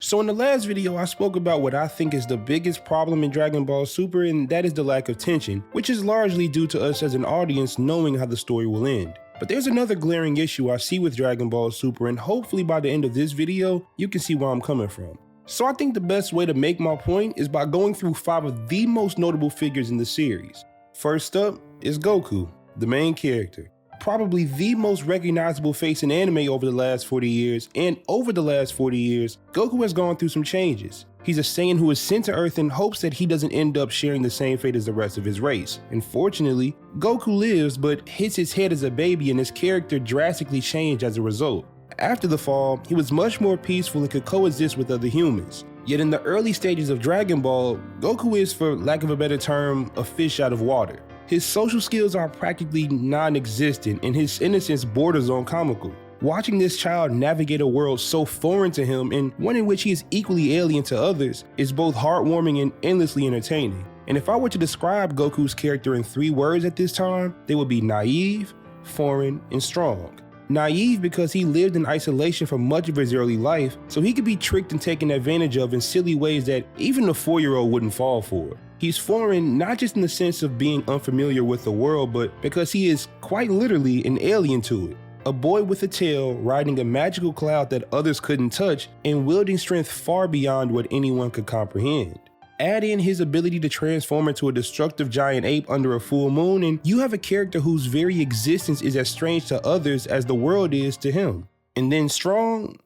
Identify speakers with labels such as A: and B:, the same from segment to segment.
A: So in the last video, I spoke about what I think is the biggest problem in Dragon Ball Super, and that is the lack of tension, which is largely due to us as an audience knowing how the story will end. But there's another glaring issue I see with Dragon Ball Super, and hopefully by the end of this video, you can see where I'm coming from. So I think the best way to make my point is by going through 5 of the most notable figures in the series. First up is Goku, the main character. Probably the most recognizable face in anime over the last 40 years, and over the last 40 years, Goku has gone through some changes. He's a Saiyan who is sent to Earth in hopes that he doesn't end up sharing the same fate as the rest of his race. Unfortunately, Goku lives but hits his head as a baby and his character drastically changed as a result. After the fall, he was much more peaceful and could coexist with other humans. Yet in the early stages of Dragon Ball, Goku is, for lack of a better term, a fish out of water. His social skills are practically non-existent and his innocence borders on comical. Watching this child navigate a world so foreign to him and one in which he is equally alien to others is both heartwarming and endlessly entertaining. And if I were to describe Goku's character in 3 words at this time, they would be naive, foreign, and strong. Naive because he lived in isolation for much of his early life, so he could be tricked and taken advantage of in silly ways that even a 4-year-old wouldn't fall for. He's foreign not just in the sense of being unfamiliar with the world, but because he is quite literally an alien to it. A boy with a tail riding a magical cloud that others couldn't touch and wielding strength far beyond what anyone could comprehend. Add in his ability to transform into a destructive giant ape under a full moon and you have a character whose very existence is as strange to others as the world is to him. And then strong.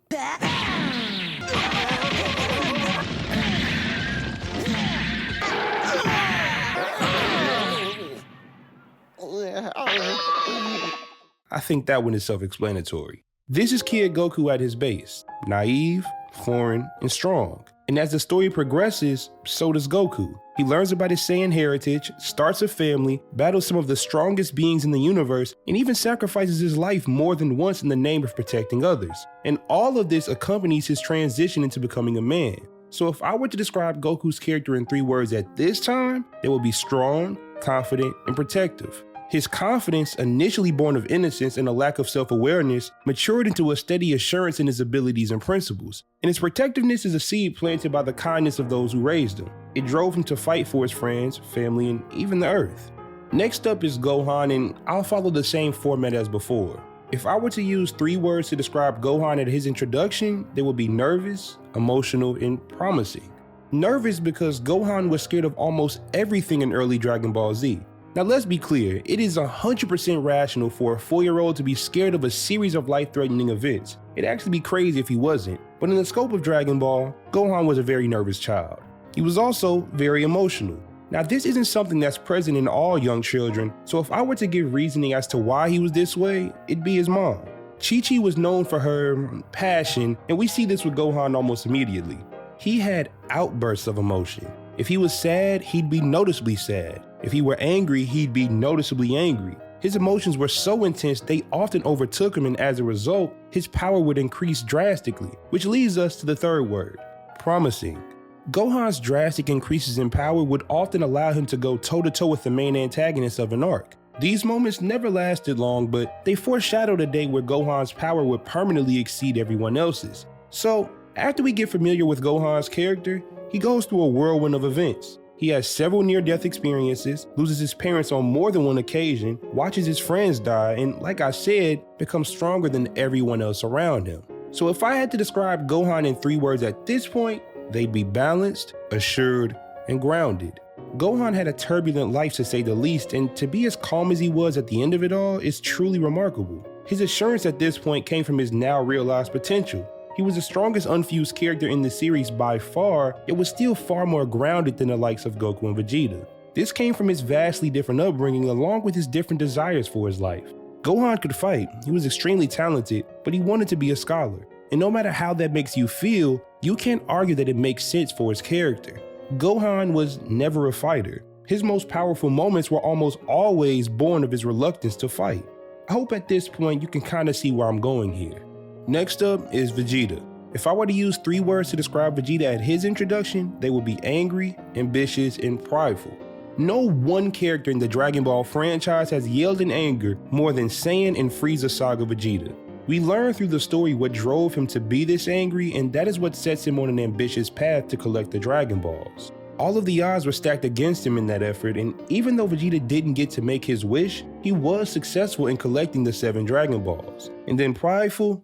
A: I think that one is self-explanatory. This is Kid Goku at his base, naive, foreign, and strong. And as the story progresses, so does Goku. He learns about his Saiyan heritage, starts a family, battles some of the strongest beings in the universe, and even sacrifices his life more than once in the name of protecting others. And all of this accompanies his transition into becoming a man. So if I were to describe Goku's character in 3 words at this time, they would be strong, confident, and protective. His confidence, initially born of innocence and a lack of self-awareness, matured into a steady assurance in his abilities and principles. And his protectiveness is a seed planted by the kindness of those who raised him. It drove him to fight for his friends, family, and even the Earth. Next up is Gohan, and I'll follow the same format as before. If I were to use 3 words to describe Gohan at his introduction, they would be nervous, emotional, and promising. Nervous because Gohan was scared of almost everything in early Dragon Ball Z. Now let's be clear, it is 100% rational for a 4-year-old to be scared of a series of life-threatening events. It'd actually be crazy if he wasn't, but in the scope of Dragon Ball, Gohan was a very nervous child. He was also very emotional. Now this isn't something that's present in all young children, so if I were to give reasoning as to why he was this way, it'd be his mom. Chi-Chi was known for her passion, and we see this with Gohan almost immediately. He had outbursts of emotion. If he was sad, he'd be noticeably sad. If he were angry, he'd be noticeably angry. His emotions were so intense they often overtook him, and as a result, his power would increase drastically, which leads us to the 3rd word, promising. Gohan's drastic increases in power would often allow him to go toe-to-toe with the main antagonist of an arc. These moments never lasted long, but they foreshadowed a day where Gohan's power would permanently exceed everyone else's. So, after we get familiar with Gohan's character, he goes through a whirlwind of events. He has several near-death experiences, loses his parents on more than one occasion, watches his friends die, and like I said, becomes stronger than everyone else around him. So if I had to describe Gohan in 3 words at this point, they'd be balanced, assured, and grounded. Gohan had a turbulent life to say the least, and to be as calm as he was at the end of it all is truly remarkable. His assurance at this point came from his now realized potential. He was the strongest unfused character in the series by far, yet was still far more grounded than the likes of Goku and Vegeta. This came from his vastly different upbringing along with his different desires for his life. Gohan could fight, he was extremely talented, but he wanted to be a scholar. And no matter how that makes you feel, you can't argue that it makes sense for his character. Gohan was never a fighter. His most powerful moments were almost always born of his reluctance to fight. I hope at this point you can kind of see where I'm going here. Next up is Vegeta. If I were to use 3 words to describe Vegeta at his introduction, they would be angry, ambitious, and prideful. No one character in the Dragon Ball franchise has yelled in anger more than Saiyan and Frieza Saga Vegeta. We learn through the story what drove him to be this angry, and that is what sets him on an ambitious path to collect the Dragon Balls. All of the odds were stacked against him in that effort, and even though Vegeta didn't get to make his wish, he was successful in collecting the 7 Dragon Balls. And then prideful?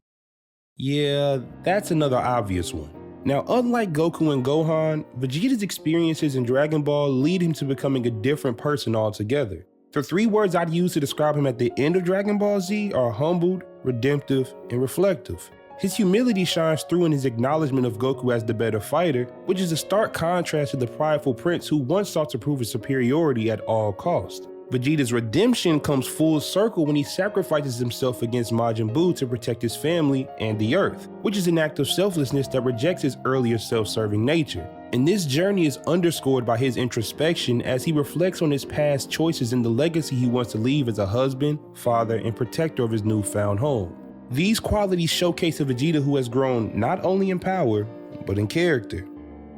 A: Yeah, that's another obvious one. Now, unlike Goku and Gohan, Vegeta's experiences in Dragon Ball lead him to becoming a different person altogether. The 3 words I'd use to describe him at the end of Dragon Ball Z are humbled, redemptive, and reflective. His humility shines through in his acknowledgement of Goku as the better fighter, which is a stark contrast to the prideful prince who once sought to prove his superiority at all costs. Vegeta's redemption comes full circle when he sacrifices himself against Majin Buu to protect his family and the Earth, which is an act of selflessness that rejects his earlier self-serving nature. And this journey is underscored by his introspection as he reflects on his past choices and the legacy he wants to leave as a husband, father, and protector of his newfound home. These qualities showcase a Vegeta who has grown not only in power, but in character.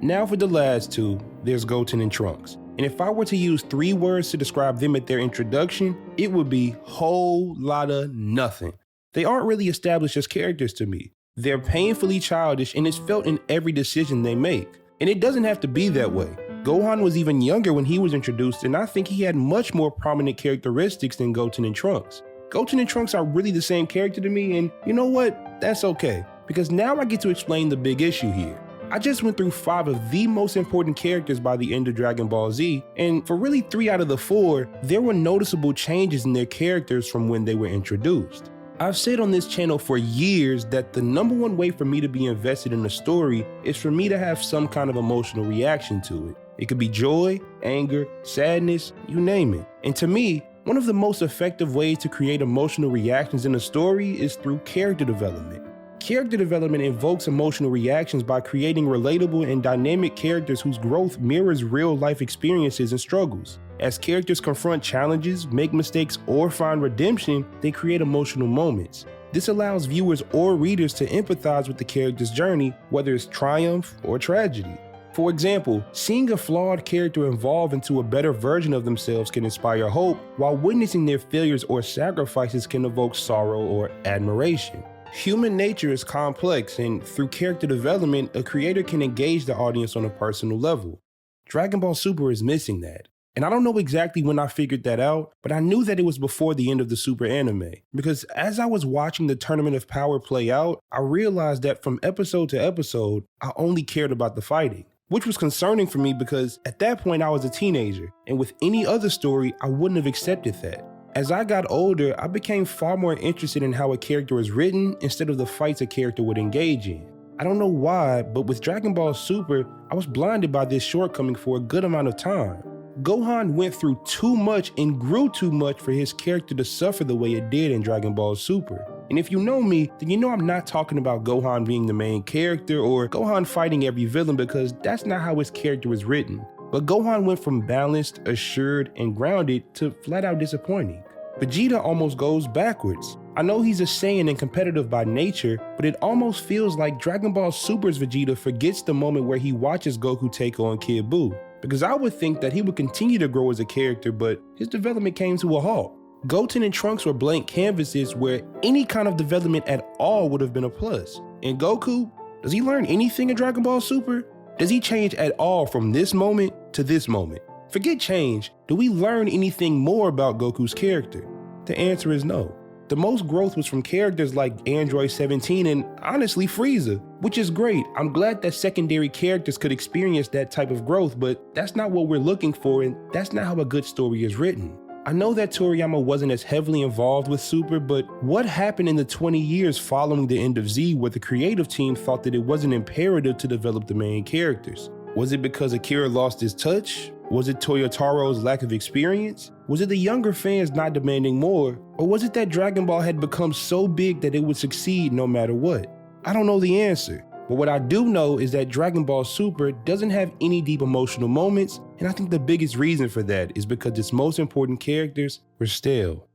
A: Now for the last 2, there's Goten and Trunks. And if I were to use 3 words to describe them at their introduction, it would be whole lotta nothing. They aren't really established as characters to me. They're painfully childish and it's felt in every decision they make. And it doesn't have to be that way. Gohan was even younger when he was introduced, and I think he had much more prominent characteristics than Goten and Trunks. Goten and Trunks are really the same character to me, and you know what? That's okay, because now I get to explain the big issue here. I just went through 5 of the most important characters by the end of Dragon Ball Z, and for really 3 out of the 4, there were noticeable changes in their characters from when they were introduced. I've said on this channel for years that the #1 way for me to be invested in a story is for me to have some kind of emotional reaction to it. It could be joy, anger, sadness, you name it. And to me, one of the most effective ways to create emotional reactions in a story is through character development. Character development invokes emotional reactions by creating relatable and dynamic characters whose growth mirrors real-life experiences and struggles. As characters confront challenges, make mistakes, or find redemption, they create emotional moments. This allows viewers or readers to empathize with the character's journey, whether it's triumph or tragedy. For example, seeing a flawed character evolve into a better version of themselves can inspire hope, while witnessing their failures or sacrifices can evoke sorrow or admiration. Human nature is complex, and through character development, a creator can engage the audience on a personal level. Dragon Ball Super is missing that. And I don't know exactly when I figured that out, but I knew that it was before the end of the Super anime. Because as I was watching the Tournament of Power play out, I realized that from episode to episode, I only cared about the fighting. Which was concerning for me because at that point I was a teenager, and with any other story, I wouldn't have accepted that. As I got older, I became far more interested in how a character was written instead of the fights a character would engage in. I don't know why, but with Dragon Ball Super, I was blinded by this shortcoming for a good amount of time. Gohan went through too much and grew too much for his character to suffer the way it did in Dragon Ball Super. And if you know me, then you know I'm not talking about Gohan being the main character or Gohan fighting every villain, because that's not how his character was written. But Gohan went from balanced, assured, and grounded to flat out disappointing. Vegeta almost goes backwards. I know he's a Saiyan and competitive by nature, but it almost feels like Dragon Ball Super's Vegeta forgets the moment where he watches Goku take on Kid Buu. Because I would think that he would continue to grow as a character, but his development came to a halt. Goten and Trunks were blank canvases where any kind of development at all would have been a plus. And Goku, does he learn anything in Dragon Ball Super? Does he change at all from this moment to this moment? Forget change, do we learn anything more about Goku's character? The answer is no. The most growth was from characters like Android 17 and honestly Frieza, which is great. I'm glad that secondary characters could experience that type of growth, but that's not what we're looking for, and that's not how a good story is written. I know that Toriyama wasn't as heavily involved with Super, but what happened in the 20 years following the end of Z where the creative team thought that it wasn't imperative to develop the main characters? Was it because Akira lost his touch? Was it Toyotaro's lack of experience? Was it the younger fans not demanding more? Or was it that Dragon Ball had become so big that it would succeed no matter what? I don't know the answer. But what I do know is that Dragon Ball Super doesn't have any deep emotional moments, and I think the biggest reason for that is because its most important characters were stale.